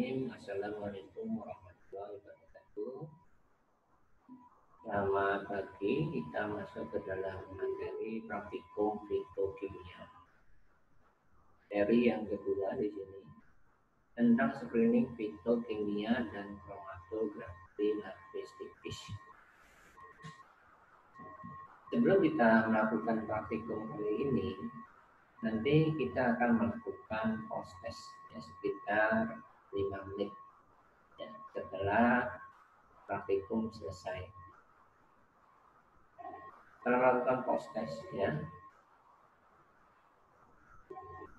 Assalamualaikum warahmatullahi wabarakatuh. Selamat pagi, kita masuk ke dalam materi praktikum fitokimia. Seri yang kedua di sini tentang screening fitokimia dan kromatografi lapis tipis. Sebelum kita melakukan praktikum kali ini, nanti kita akan melakukan post test ya, sekitar 5 menit ya, setelah praktikum selesai. Setelah melakukan post test ya,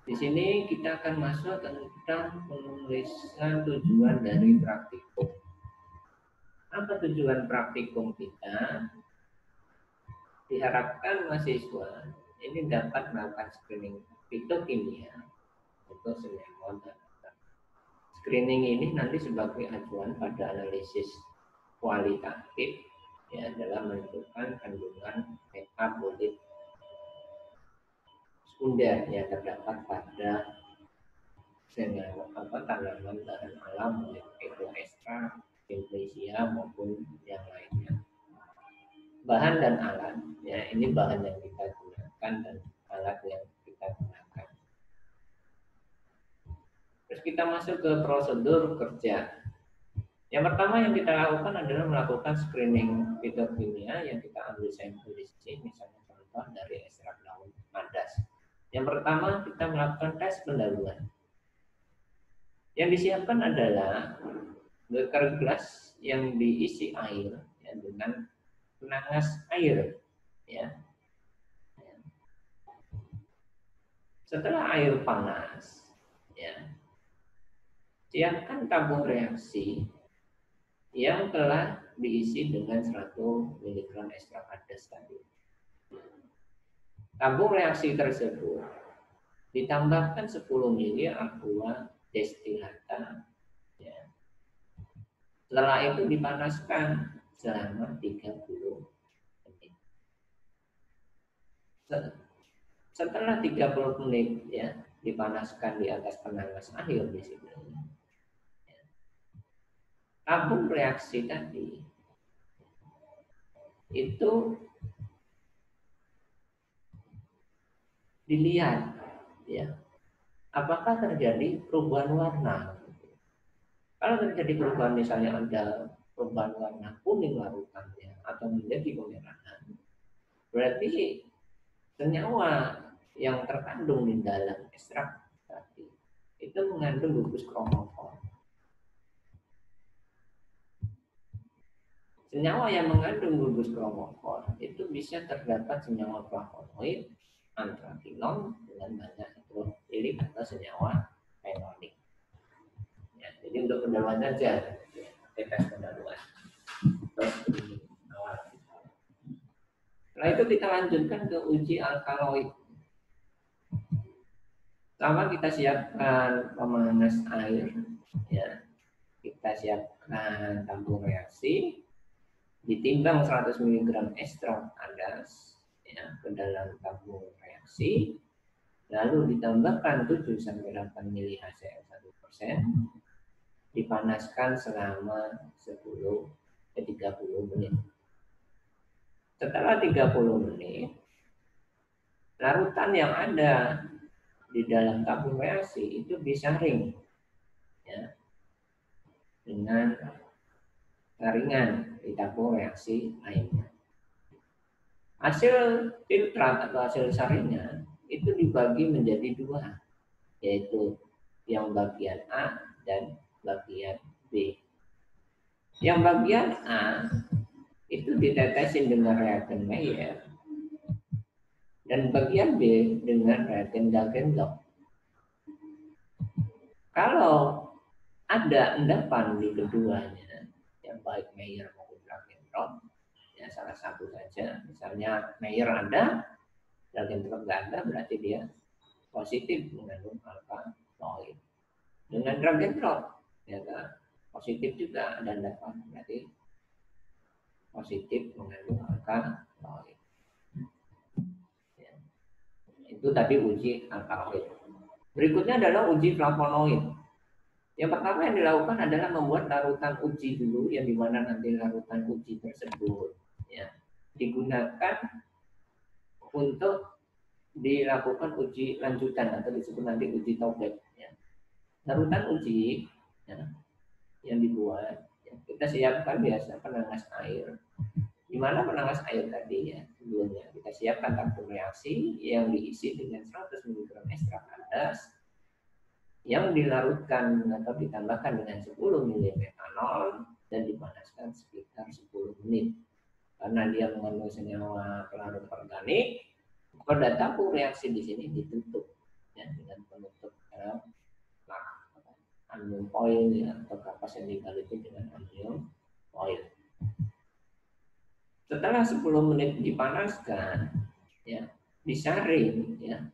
di sini kita akan masuk tentang penulisan tujuan dari praktikum. Apa tujuan praktikum kita? Diharapkan mahasiswa ini dapat melakukan screening fitokimia untuk senyawa dan zat. Screening ini nanti sebagai acuan pada analisis kualitatif ya, dalam menentukan kandungan metabolit sekunder yang terdapat pada senyawa tanaman bahan alam, yaitu ekstrak, simplisia maupun yang lainnya. Bahan dan alat ya, ini bahan yang kita gunakan dan alat yang kita gunakan. Terus kita masuk ke prosedur kerja. Yang pertama yang kita lakukan adalah melakukan screening fitokimia yang kita ambil sampel di sini, misalnya contoh dari ekstrak daun madas. Yang pertama kita melakukan tes pendahuluan. Yang disiapkan adalah beker gelas yang diisi air ya, dengan penangas air ya. Setelah air panas ya, siapkan tabung reaksi yang telah diisi dengan 100 mg ekstrak adas tadi. Tabung reaksi tersebut ditambahkan 10 ml aqua destilata ya. Setelah itu dipanaskan selama 30 menit. Setelah 30 menit ya, dipanaskan di atas penangas air di sini. Tabung reaksi tadi itu dilihat ya, apakah terjadi perubahan warna. Kalau terjadi perubahan, misalnya ada perubahan warna kuning larutannya atau menjadi kemerahan, berarti senyawa yang terkandung di dalam ekstrak tadi itu mengandung gugus kromofor. Senyawa yang mengandung gugus kromofor itu bisa terdapat senyawa flavonoid, antrakinol dengan banyak hidrofili atau senyawa fenolik. Ya, jadi untuk pendahuluan saja, tes pendahuluan. Setelah itu kita lanjutkan ke uji alkaloid. Pertama kita siapkan pemanas air, ya. Kita siapkan tabung reaksi, ditimbang 100 mg ekstrak adas ya, ke dalam tabung reaksi, lalu ditambahkan 7-8 ml HCl 1%, dipanaskan selama 30 menit. Setelah 30 menit, larutan yang ada di dalam tabung reaksi itu disaring ya, dengan saringan di tabung reaksi lainnya. Hasil filtrat atau hasil saringan itu dibagi menjadi 2, yaitu yang bagian A dan bagian B. Yang bagian A itu ditetesin dengan reagen Mayer, dan bagian B dengan reagen Dagenlock. Kalau ada endapan di keduanya, yang baik Mayer maupun Dagenlock, ya salah satu saja, misalnya Mayer ada, Dagenlock nggak ada, berarti dia positif mengandung alkaloid. Dengan Dagenlock, ya kan, positif juga ada endapan, berarti positif mengandung alkaloid. Itu tadi uji alkaloid. Berikutnya adalah uji flavonoid. Yang pertama yang dilakukan adalah membuat larutan uji dulu, yang dimana nanti larutan uji tersebut ya digunakan untuk dilakukan uji lanjutan atau disebut nanti uji toplet. Ya. Larutan uji ya, yang dibuat, ya, kita siapkan biasa penangas air. Di mana penangas air tadi ya sebelumnya kita siapkan tabung reaksi yang diisi dengan 100 mg ekstrak adas yang dilarutkan atau ditambahkan dengan 10 ml metanol dan dipanaskan sekitar 10 menit. Karena dia mengandung senyawa pelarut organik, pada tabung reaksi di sini ditutup ya, dengan penutup aluminium foil ya, atau kapas yang dibaluti dengan aluminium foil. Setelah 10 menit dipanaskan, ya, disaring ya,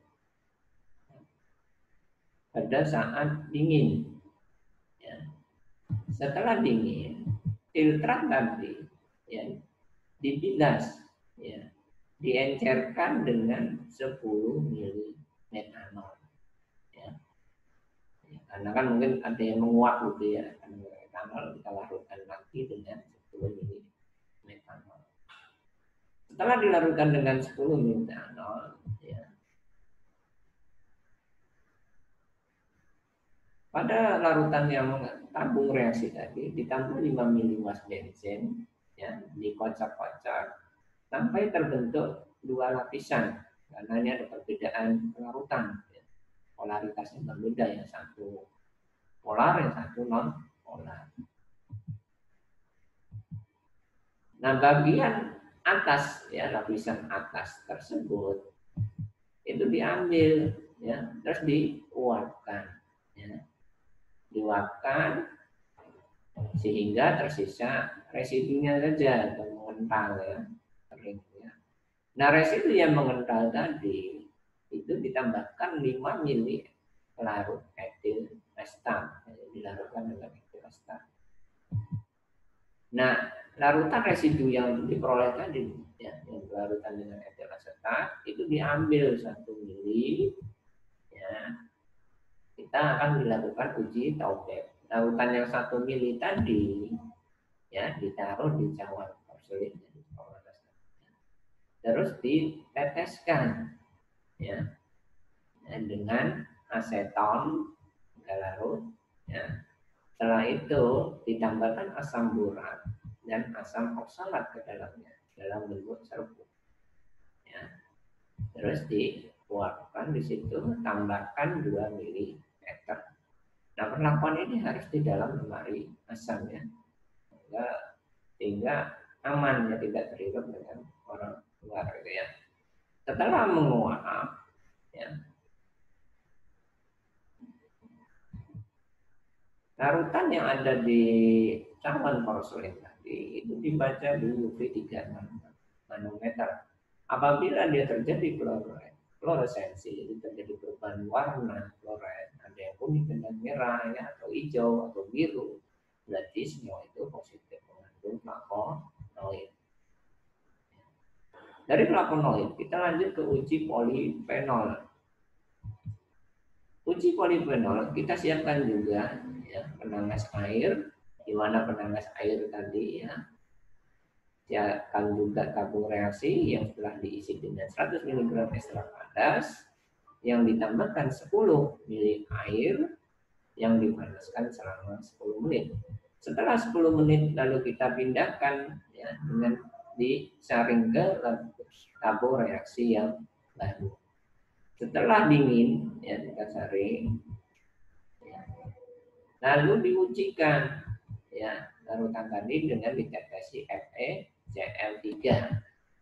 pada saat dingin. Ya. Setelah dingin, filtrat tadi ya, dibilas, ya, diencerkan dengan 10 ml metanol. Ya. Ya, karena kan mungkin ada yang menguap gitu ya, metanol kita larutkan lagi dengan 10 ml metanol. Setelah dilarutkan dengan 10 ml metanol, ya, pada larutan yang tabung reaksi tadi ditambah 5 ml bensin, ya, dikocok-kocok sampai terbentuk dua lapisan karena ini ada perbedaan pelarutan, ya. Polaritasnya berbeda, yang satu polar, yang satu non polar. Nah, bagian atas ya, lapisan atas tersebut itu diambil ya, terus diuapkan ya. Diuapkan sehingga tersisa residunya saja atau mengental ya, kering ya. Nah, residu yang mengental tadi itu ditambahkan 5 ml larut etil estan, dilarutkan dengan etil estan. Nah, larutan residu yang diperoleh tadi ya, yang larutan dengan etil asetat itu diambil 1 mili ya. Kita akan dilakukan uji Taubek. Larutan yang 1 mili tadi ya ditaruh di cawan porselin, terus diteteskan ya, dengan aseton larut ya. Setelah itu ditambahkan asam borat dan asam oksalat ke dalamnya dalam bentuk serbuk. Ya. Terus dikeluarkan di situ, tambahkan 2 ml. Nah, perlakuan ini harus di dalam lemari asam ya, sehingga aman ya, tidak terhirup dengan orang luar gitu ya. Setelah menguap ya, larutan yang ada di cawan porselin tadi itu dibaca di UV 36 nanometer. Apabila dia terjadi fluoresensi, jadi terjadi perubahan warna fluoret, ada yang kuning dan merah ya, atau hijau atau biru, berarti semua itu positif mengandung flavonoid. Dari flavonoid kita lanjut ke uji polifenol. Uji polifenol kita siapkan juga ya, penangas air, di mana penangas air tadi ya, siapkan juga tabung reaksi yang telah diisi dengan 100 mg ekstrak adas yang ditambahkan 10 ml air yang dipanaskan selama 10 menit. Setelah 10 menit lalu kita pindahkan ya, dengan disaring ke tabung reaksi yang baru. Setelah dingin ya, kita saring ya, lalu diujikan ya larutan tadi dengan ditetesi FeCl3.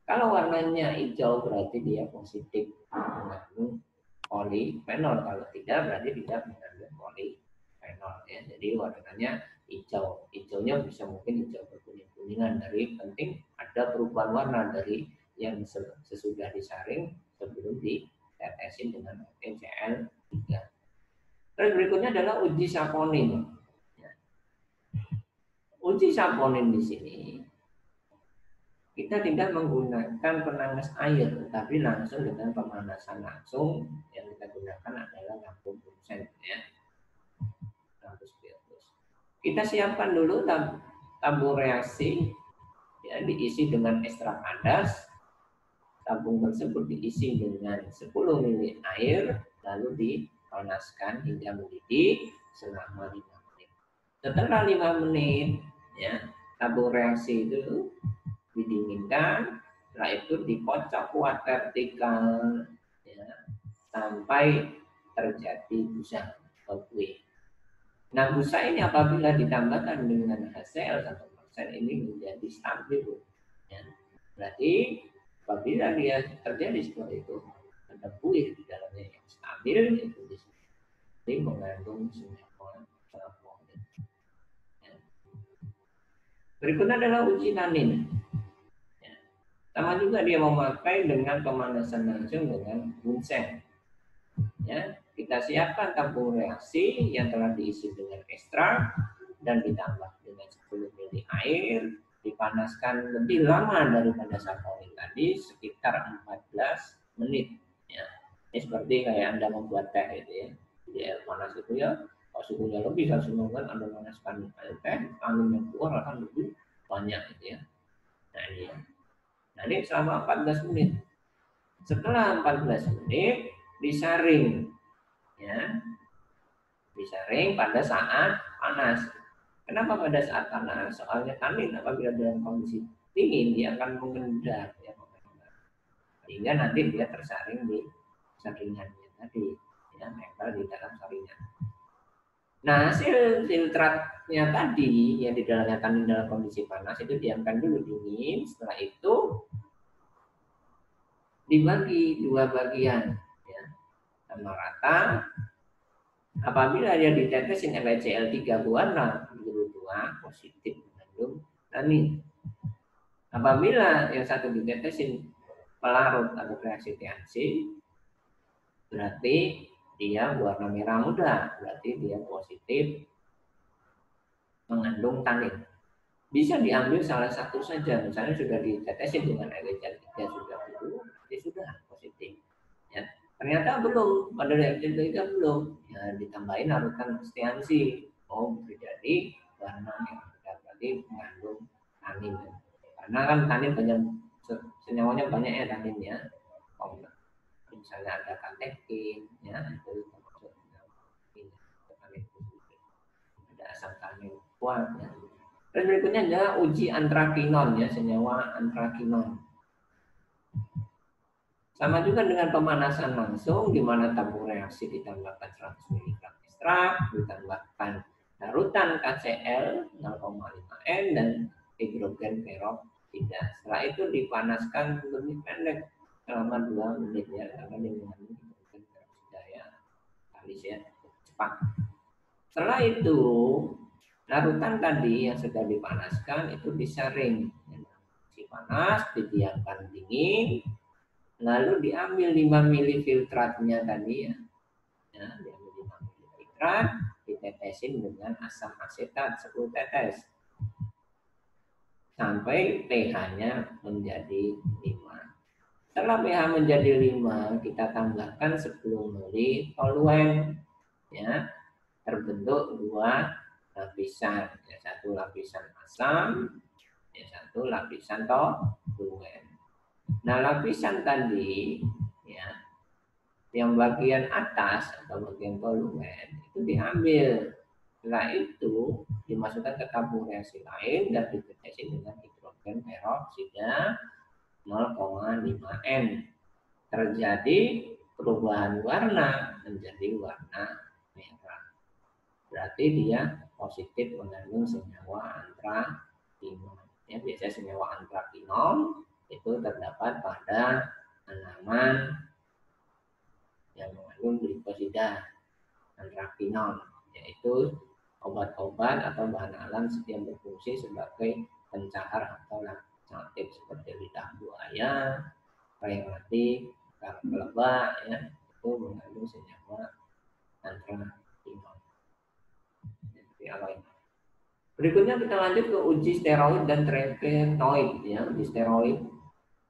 Kalau warnanya hijau berarti dia positif mengandung polifenol, kalau tidak berarti tidak mengandung polifenol ya. Jadi warnanya hijau, hijaunya bisa mungkin hijau berkuning-kuningan, dari penting ada perubahan warna dari yang sesudah disaring sebelum ditetesin dengan FeCl3. Terus berikutnya adalah uji saponin. Uji saponin di sini kita tidak menggunakan penangas air, tetapi langsung dengan pemanasan langsung. Yang kita gunakan adalah lampu bunsen ya, lampu spill. Kita siapkan dulu tabung reaksi, ya, diisi dengan ekstrak ADAS. Tabung tersebut diisi dengan 10 ml air, lalu dipanaskan hingga mendidih selama 5 menit. Setelah 5 menit, ya, tabung reaksi itu didinginkan, setelah itu dikocok kuat vertikal, ya, sampai terjadi busa atau kue. Nah, busa ini apabila ditambahkan dengan HCl 1% ini menjadi stabil, ya. Berarti apabila dia terjadi seperti itu, ada buih di dalamnya yang stabil, itu disebut mengandung senyawa flavonoid. Ya. Berikutnya adalah uji tanin. Ya. Sama juga dia memakai dengan pemanasan langsung dengan Bunsen. Ya, kita siapkan tabung reaksi yang telah diisi dengan ekstrak dan ditambah dengan 10 ml air, dipanaskan lebih lama daripada saponin tadi, sekitar 14 menit. Ya. Ini seperti kayak Anda membuat teh itu ya. Di air panas itu ya, kalau suhunya lebih 100 kan Anda panaskan air teh, angin yang keluar akan lebih banyak gitu ya. Nah ini ya. Nah ini selama 14 menit. Setelah 14 menit disaring, ya, disaring pada saat panas. Kenapa pada saat panas? Soalnya tanin apabila dalam kondisi dingin dia akan mengendap, ya, sehingga nanti dia tersaring di saringannya tadi, ya, nempel di dalam saringan. Nah, hasil filtratnya tadi yang di dalamnya tanin dalam kondisi panas itu diamkan dulu dingin. Setelah itu dibagi 2 bagian, ya, sama rata. Apabila dia ditetesin NaCl3 berwarna biru tua positif mengandung tanin. Apabila yang satu ditetesin pelarut atau reaksi THC, berarti dia warna merah muda, berarti dia positif mengandung tanin. Bisa diambil salah satu saja, misalnya sudah ditetesin dengan NaCl3 sudah biru, berarti sudah positif. Ya. Ternyata belum, pada reaksi itu belum, ya, ditambahin larutan steansi. Oh, terjadi warna yang berarti mengandung tanin. Karena kan tanin banyak, senyawanya banyak ya tanin ya. Oh, misalnya ada katekin, ya, itu termasuk tanin. Ada asam tanin kuat. Ya. Dan berikutnya adalah uji antrakinon, ya, senyawa antrakinon. Sama juga dengan pemanasan langsung, di mana tabung reaksi ditambahkan 100 mg ekstrak, ditambahkan larutan KCl 0,5 N dan hidrogen peroksida. Setelah itu dipanaskan lebih pendek selama 2 menit, ya, karena dia mengandung hidrogen peroksida, ya, kalis, ya, cepat. Setelah itu larutan tadi yang sudah dipanaskan itu disaring, si panas, didiamkan dingin. Lalu diambil 5 ml filtratnya tadi, ya. Ya, diambil 5 ml filtrat, ditetesin dengan asam asetat 10 tetes. Sampai pH-nya menjadi 5. Setelah pH menjadi 5, kita tambahkan 10 ml toluen, ya. Terbentuk 2 lapisan, ya, 1 lapisan asam, ya, 1 lapisan toluen. Nah, lapisan tadi, ya, yang bagian atas atau bagian toluen itu diambil. Setelah itu dimasukkan ke tabung reaksi lain dan ditetesin dengan hidrogen peroksida 0,5 N. Terjadi perubahan warna menjadi warna merah. Berarti dia positif mengandung senyawa antrakinon. Ya, biasanya senyawa antrakinon itu terdapat pada tanaman yang mengandung glikosida antrakinon, yaitu obat-obat atau bahan alam yang berfungsi sebagai pencahar atau laxatif seperti lidah buaya, kayu mati, kelebak, ya, itu mengandung senyawa antrakinon. Berikutnya kita lanjut ke uji steroid dan terpenoid, ya. Uji steroid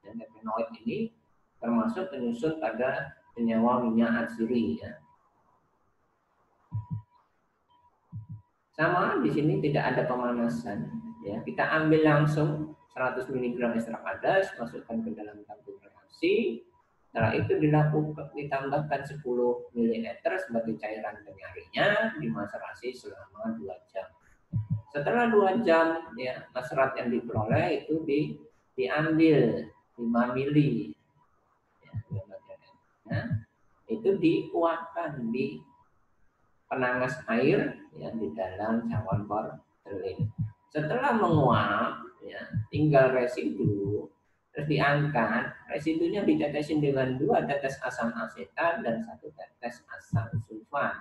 dan terpenoid ini termasuk penyusun pada senyawa minyak atsiri, ya. Sama di sini tidak ada pemanasan, ya. Kita ambil langsung 100 mg ekstrak adas, masukkan ke dalam tabung reaksi. Setelah itu ditambahkan 10 ml sebagai cairan penyarinya, dimaserasi selama 2 jam. Setelah 2 jam, ya, serat yang diperoleh itu diambil 5 mili, ya, itu dikuatkan di penangas air, ya, di dalam cawan porselin. Setelah menguap, ya, tinggal residu, terus diangkat. Residunya ditetesin dengan 2 tetes asam asetat dan 1 tetes asam sulfat.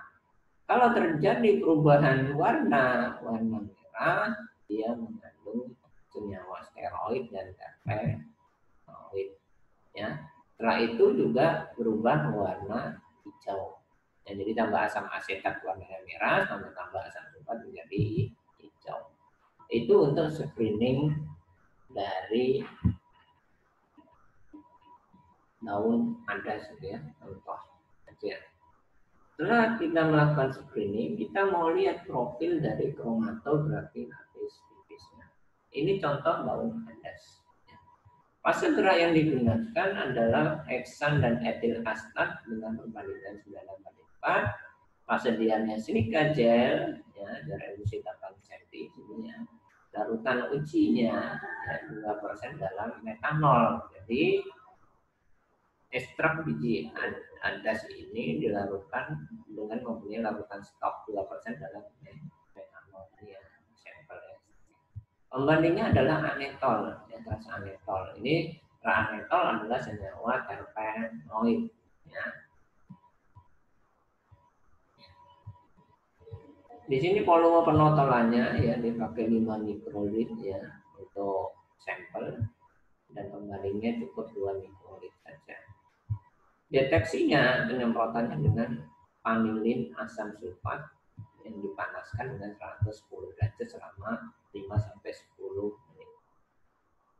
Kalau terjadi perubahan warna merah, dia mengandung senyawa steroid dan terpenoid. Ya. Setelah itu juga berubah warna hijau. Ya, jadi tambah asam asetat warnanya merah, tambah asam sulfat menjadi hijau. Itu untuk screening dari daun adas, ya, contoh aja. Setelah kita melakukan screening, kita mau lihat profil dari kromatografi lapis tipisnya. Ini contoh daun adas. Fase gerak yang digunakan adalah heksan dan etil astat dengan perbandingan 9/4. Fase diamnya silika gel, ya, dari emulsi 8 cm, ya. Larutan ujinya, ya, 2% dalam metanol. Jadi ekstrak biji adas ini dilarutkan dengan mempunyai larutan stok 2% dalam metanol, ya, sampel. Pembandingnya adalah anetol, ya, transanetol. Ini anetol adalah senyawa terpenoid, ya. Di sini volume penotolannya, ya, dipakai 5 mikrolit, ya, untuk sampel, dan pembandingnya cukup 2 mikrolit saja. Deteksinya penyemprotannya dengan vanilin asam sulfat yang dipanaskan dengan 110 derajat selama 5-10 menit.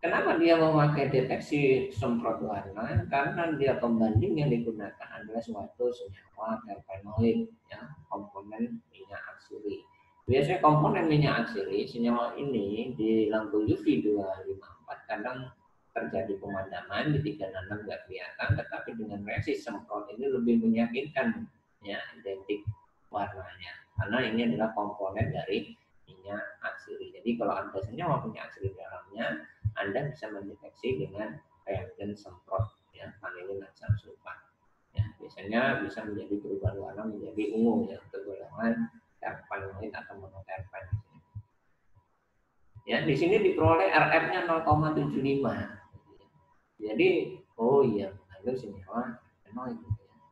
Kenapa dia memakai deteksi semprot warna? Karena dia pembanding yang digunakan adalah suatu senyawa terpenoid, ya, komponen minyak aksiri. Biasanya komponen minyak aksiri, senyawa ini di lampu UV 254 kadang terjadi pemadaman, di 366 nggak kelihatan, tetapi dengan reaksi semprot ini lebih meyakinkan, ya, identik warnanya, karena ini adalah komponen dari minyak aksiri. Jadi kalau ada senyawa minyak aksiri di dalamnya, Anda bisa mendeteksi dengan reagen semprot, ya, vanilin asam sulfat. Ya, biasanya bisa menjadi perubahan warna menjadi ungu, ya, untuk golongan terpenoid atau monoterpen. Ya, di sini diperoleh RF-nya 0,75. Jadi, oh iya, mengandung senyawa terpenoid, gitu, ya.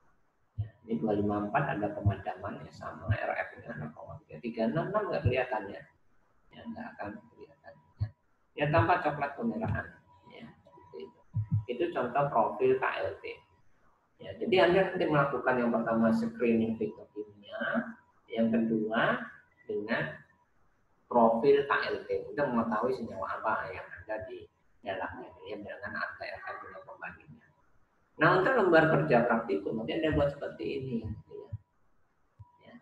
Ya, ini 254 ada pemadaman, ya, sama RF-nya 0,3. 366 nggak kelihatan, ya. Ya, nggak akan kelihatan. Ya, tanpa coklat kemerahan, ya, itu contoh profil KLT. Ya, jadi Anda nanti melakukan yang pertama screening fitokimia, yang kedua dengan profil KLT untuk mengetahui senyawa apa yang ada di dalamnya, ya, dengan angka RF dengan pembandingnya. Nah, untuk lembar kerja praktikum nanti Anda buat seperti ini, ya.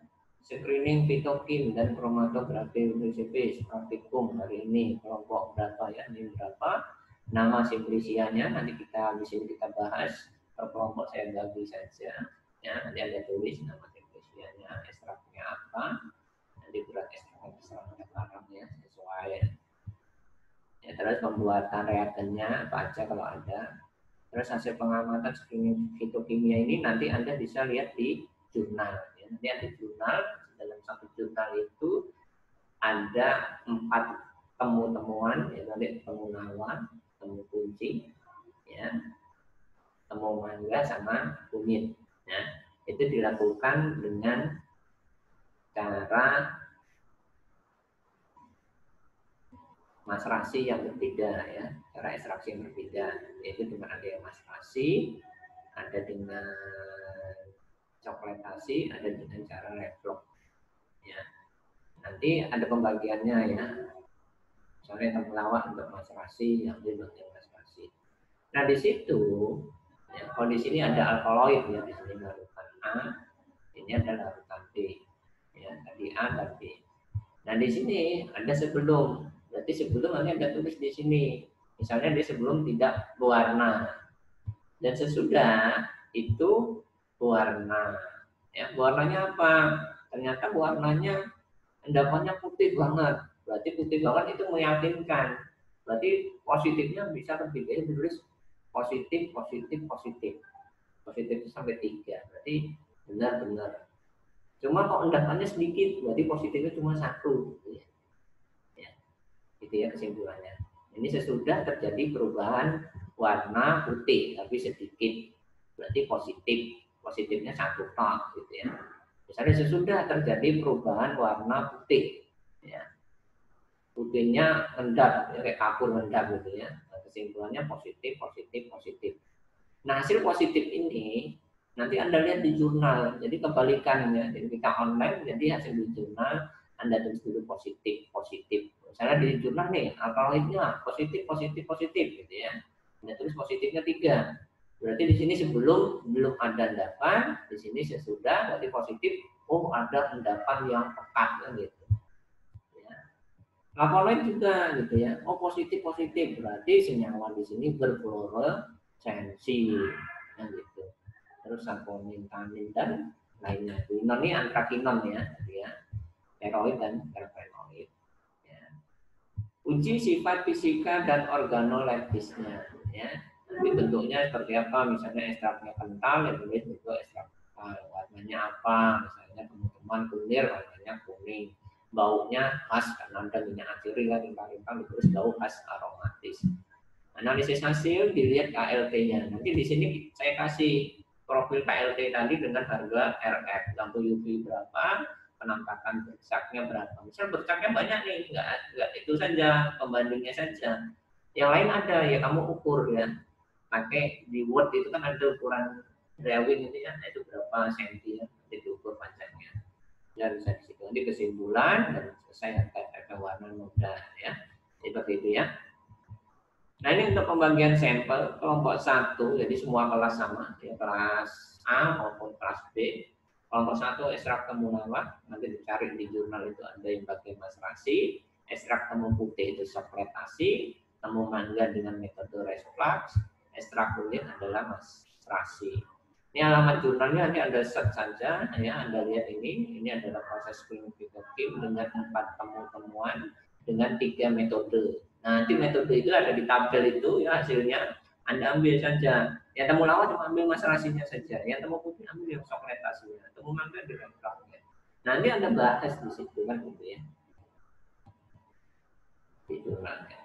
Screening fitokim dan kromatografi UCP praktikum hari ini kelompok berapa, ya, ini berapa, nama simplisianya nanti kita di sini kita bahas per kelompok, saya bagi saja, ya, nanti Anda tulis nama simplisianya, ekstraknya apa, nanti berat ekstraknya garamnya sesuai, ya, terus pembuatan reagennya apa aja kalau ada, terus hasil pengamatan screening fitokimia ini nanti Anda bisa lihat di jurnal, ya. Nanti ada jurnal, dalam satu jurnal itu ada 4 temuan, ya, nanti temu nawa, temu kunci, ya, temu mangga sama kunyit. Ya, itu dilakukan dengan cara maserasi yang berbeda, ya, cara ekstraksi yang berbeda, yaitu dengan ada yang maserasi, ada dengan coklatasi, ada dengan cara reflux, ya. Nanti ada pembagiannya, ya, misalnya temulawak untuk maserasi, yang di bagian maserasi. Nah, di situ, ya, kalau di sini ada alkaloid, ya, di sini larutan A, ini ada larutan B, ya, tadi A dan B. Nah, di sini ada sebelum. Berarti sebelum nanti ada tulis di sini. Misalnya dia sebelum tidak berwarna. Dan sesudah itu berwarna. Ya, warnanya apa? Ternyata warnanya endapannya putih banget. Berarti putih banget itu meyakinkan. Berarti positifnya bisa ketiga ditulis positif, positif, positif. Positif itu sampai 3. Berarti benar-benar. Cuma kok endapannya sedikit, berarti positifnya cuma 1. Ya, itu ya kesimpulannya. Ini sesudah terjadi perubahan warna putih, tapi sedikit. Berarti positif. Positifnya 1 tok gitu ya. Misalnya sesudah terjadi perubahan warna putih, ya, putihnya endap, ya, kayak kapur endap gitu ya. Nah, kesimpulannya positif, positif, positif. Nah, hasil positif ini nanti Anda lihat di jurnal. Jadi kebalikannya. Jadi kita online, jadi hasil di jurnal Anda tulis dulu positif, positif. Misalnya di jurnal nih, alkaloidnya positif, positif, positif gitu ya. Anda tulis positifnya 3. Berarti di sini sebelum belum ada endapan, di sini sesudah berarti positif. Oh, ada endapan yang pekat kan gitu. Ya. Alkaloid juga gitu ya. Oh, positif, positif. Berarti senyawa di sini berfluoresensi. Nah, gitu. Terus saponin, tanin, dan lainnya. Inon ini antrakinon ya. Gitu ya. Steroid dan terpenoid. Ya. Uji sifat fisika dan organoleptisnya. Ya. Nanti bentuknya seperti apa, misalnya ekstraknya kental, ya tulis itu ekstrak kental. Warnanya apa, misalnya teman-teman kunir, warnanya kuning. Baunya khas, karena ada minyak aceri kan, rimpang-rimpang ditulis bau khas aromatis. Analisis hasil dilihat KLT-nya. Nanti di sini saya kasih profil KLT tadi dengan harga RF, lampu UV berapa, penampakan bercaknya berapa. Misal bercaknya banyak nih, enggak itu saja, pembandingnya saja. Yang lain ada ya kamu ukur ya. Pakai di Word itu kan ada ukuran drawing itu ya, itu berapa senti ya, itu ukur panjangnya. Dan bisa di situ nanti kesimpulan dan selesai ada warna mudah ya. Seperti itu ya. Nah, ini untuk pembagian sampel kelompok 1, jadi semua kelas sama, ya, kelas A maupun kelas B. Kelompok 1 ekstrak temulawak, nanti dicari di jurnal itu ada yang pakai maserasi, ekstrak temu putih itu sekretasi, temu mangga dengan metode resflux, ekstrak kunyit adalah maserasi. Ini alamat jurnalnya nanti Anda search saja, ya Anda lihat ini adalah proses klinik dengan 4 temuan dengan 3 metode. Nah, nanti metode itu ada di tabel itu ya hasilnya Anda ambil saja. Yang temulawak cuma ambil maserasinya saja. Yang temu putih ambil yang sekretasinya. Temu mangga dengan resfluxnya. Nanti Anda bahas di situ kan gitu ya. Di jurnalnya.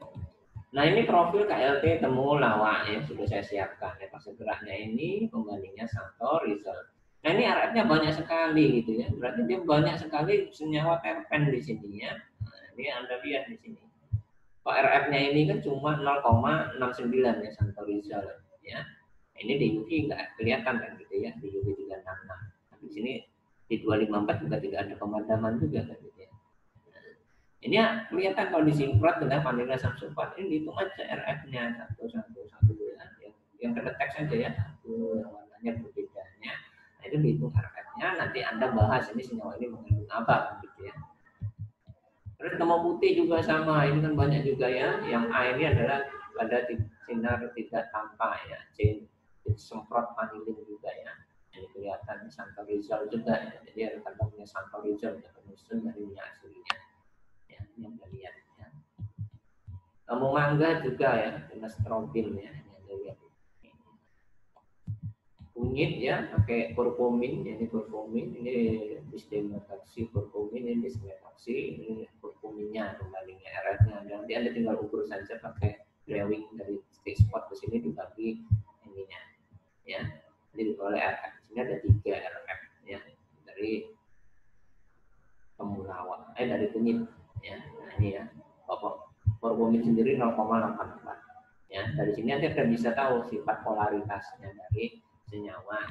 Nah, ini profil KLT temulawak ya sudah saya siapkan. Ya, fase geraknya ini pembandingnya Santo result. Nah, ini RF-nya banyak sekali gitu ya. Berarti dia banyak sekali senyawa terpen di sini ya. Nah, ini Anda lihat di sini. Kok RF-nya ini kan cuma 0,69 ya Santorizal ya. Ini di UV nggak kelihatan kan gitu ya, di UV 366. Tapi di sini di 254 juga tidak ada pemadaman juga kan gitu ya. Ini ya, kelihatan kalau disimprot dengan vanila sulfat ini dihitung aja RF-nya satu ya. Yang terdetek saja ya, satu yang warnanya berbedanya. Nah, itu dihitung RF-nya, nanti Anda bahas ini senyawa ini mengandung apa gitu ya. Terus temu putih juga sama, ini kan banyak juga ya. Yang A ini adalah pada sinar tidak tampak ya, semprot vanilin juga ya. Ini kelihatan Santorizal juga ya. Jadi ada kandungnya Santorizal yang penyusun dari minyak aslinya. Ya, ini Anda lihat ya. Temu mangga juga ya, dengan strobin ya. Ini Anda lihat. Kunyit ya, pakai kurkumin, ini kurkumin, ini bisdemetaksi kurkumin, ini bismetaksi, ini kurkuminnya kembalinya RF-nya. Nanti Anda tinggal ukur saja pakai drawing dari stick spot ke sini dibagi ininya, ya. Jadi oleh RF sini ada 3 RF ya dari temulawak, dari kunyit ya. Nah, ini ya, pokok kurkumin sendiri 0,84 ya. Dari sini Anda akan bisa tahu sifat polaritasnya dari senyawa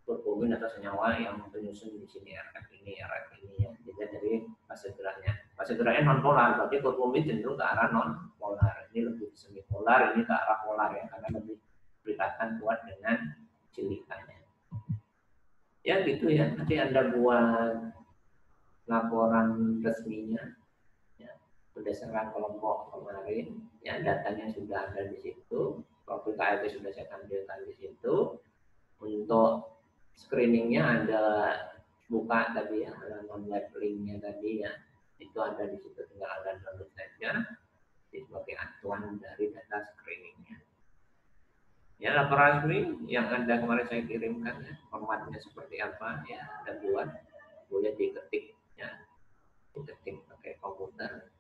kurkumin atau senyawa yang penyusun di sini RF ini ya. Jadi dari fase geraknya non polar, berarti kurkumin cenderung ke arah non polar, ini lebih semi polar, ini ke arah polar ya, karena lebih berikatan kuat dengan silikanya. Ya gitu ya, nanti Anda buat laporan resminya, ya, berdasarkan kelompok kemarin, ya datanya sudah ada di situ, profil KLP sudah saya tampilkan di situ. Untuk screeningnya ada buka tadi ya, halaman web linknya tadi ya, itu ada di situ, tinggal ada download saja sebagai acuan dari data screeningnya. Ya, laporan screening yang ada kemarin saya kirimkan ya, formatnya seperti apa ya, ada buat, boleh diketik ya, diketik pakai komputer